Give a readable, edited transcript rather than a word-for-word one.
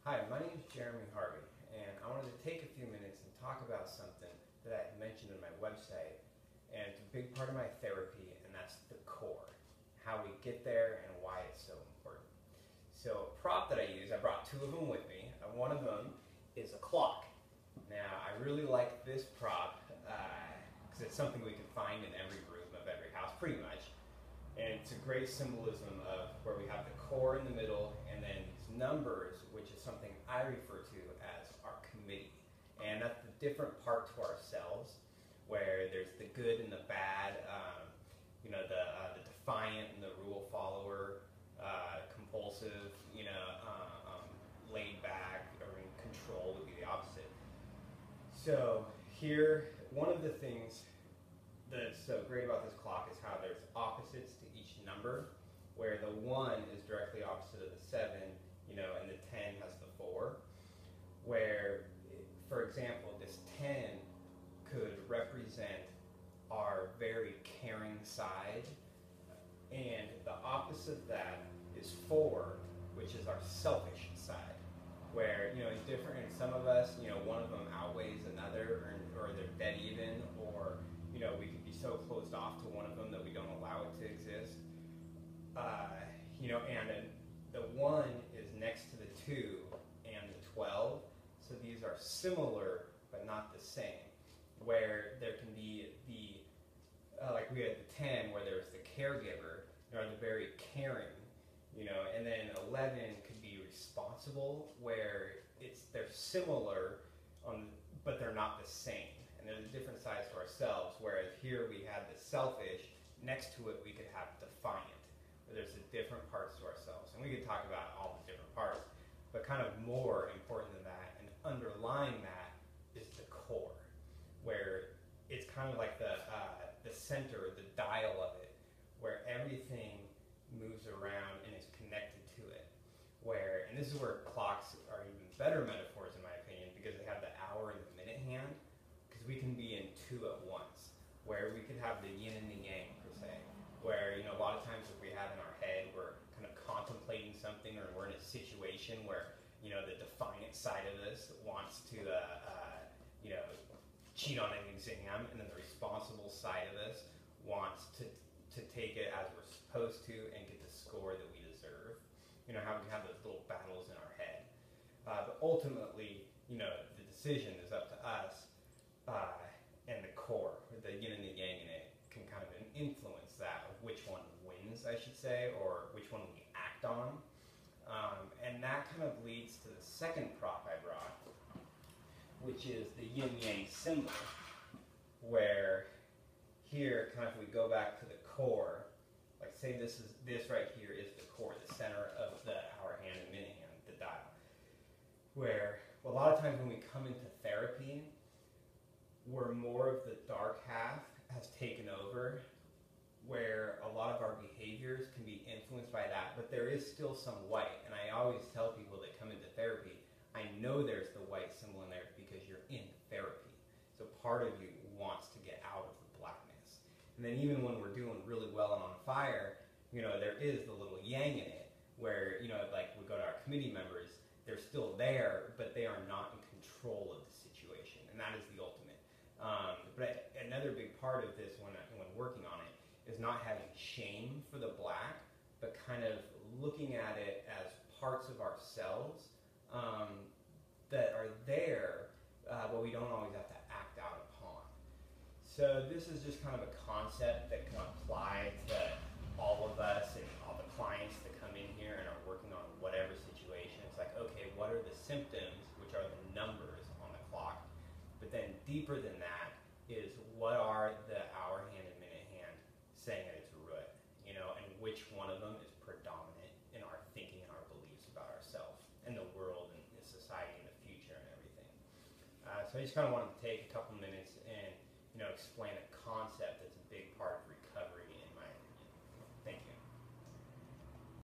Hi, my name is Jeremy Harvey, and I wanted to take a few minutes and talk about something that I mentioned in my website, and it's a big part of my therapy, and that's the core, how we get there and why it's so important. So a prop that I use, I brought two of them with me. One of them is a clock. Now, I really like this prop because it's something we can find in every room of every house, pretty much. And it's a great symbolism of where we have the core in the middle and then these numbers, which is something I refer to as our committee. And that's the different part to ourselves, where there's the good and the bad, the defiant and the rule follower, compulsive, laid back, or in control would be the opposite. So here, one of the things that's so great about this clock is how there's opposites to each number, where the 1 is directly opposite of the 7, and the 10 has the 4, where, for example, this 10 could represent our very caring side, and the opposite of that is 4, which is our selfish side, where, it's different in some of us, one of them outweighs another, or they're dead even, or we could be so closed off to one of them that we don't allow it to exist. And then the 1 is next to the 2 and the 12. So these are similar but not the same. Where there can be like we had the 10 where there's the caregiver, or the very caring, and then 11 could be responsible, where they're similar, but they're not the same. And there's a different sides to ourselves, whereas here we have the selfish, next to it we could have defiant, where there's the different parts to ourselves. And we could talk about all the different parts, but kind of more important than that, and underlying that is the core, where it's kind of like the center, the dial of it, where everything moves around and is connected to it. And this is where clocks are even better metaphors in my opinion, because they have the hour and the minute hand, we can be in two at once, where we could have the yin and the yang per se, where a lot of times if we have in our head we're kind of contemplating something, or we're in a situation where the defiant side of us wants to cheat on an exam, and then the responsible side of us wants to take it as we're supposed to and get the score that we deserve. How we have those little battles in our head, but ultimately the decision is up to us. And the core, the yin and the yang in it, can kind of influence that, of which one wins, I should say, or which one we act on. And that kind of leads to the second prop I brought, which is the yin-yang symbol, where here, kind of, if we go back to the core, like say this right here is the core, the center of the hour hand and minute hand, the dial, where a lot of times when we come into therapy, where more of the dark half has taken over, where a lot of our behaviors can be influenced by that, but there is still some white. And I always tell people that come into therapy, I know there's the white symbol in there because you're in therapy. So part of you wants to get out of the blackness. And then even when we're doing really well and on fire, there is the little yang in it, where, like we go to our committee members, they're still there, but they are not in control of the situation. And that is the ultimate. But another big part of this when working on it is not having shame for the black, but kind of looking at it as parts of ourselves that are there, but we don't always have to act out upon. So this is just kind of a concept that can apply to all of us and all the clients that come in here and are working on whatever situation. It's like, okay, what are the symptoms, which are the numbers on the clock? But then deeper than that is what are the hour hand and minute hand saying at its root, and which one of them is predominant in our thinking and our beliefs about ourselves and the world and the society and the future and everything. So I just kind of wanted to take a couple minutes and explain a concept that's a big part of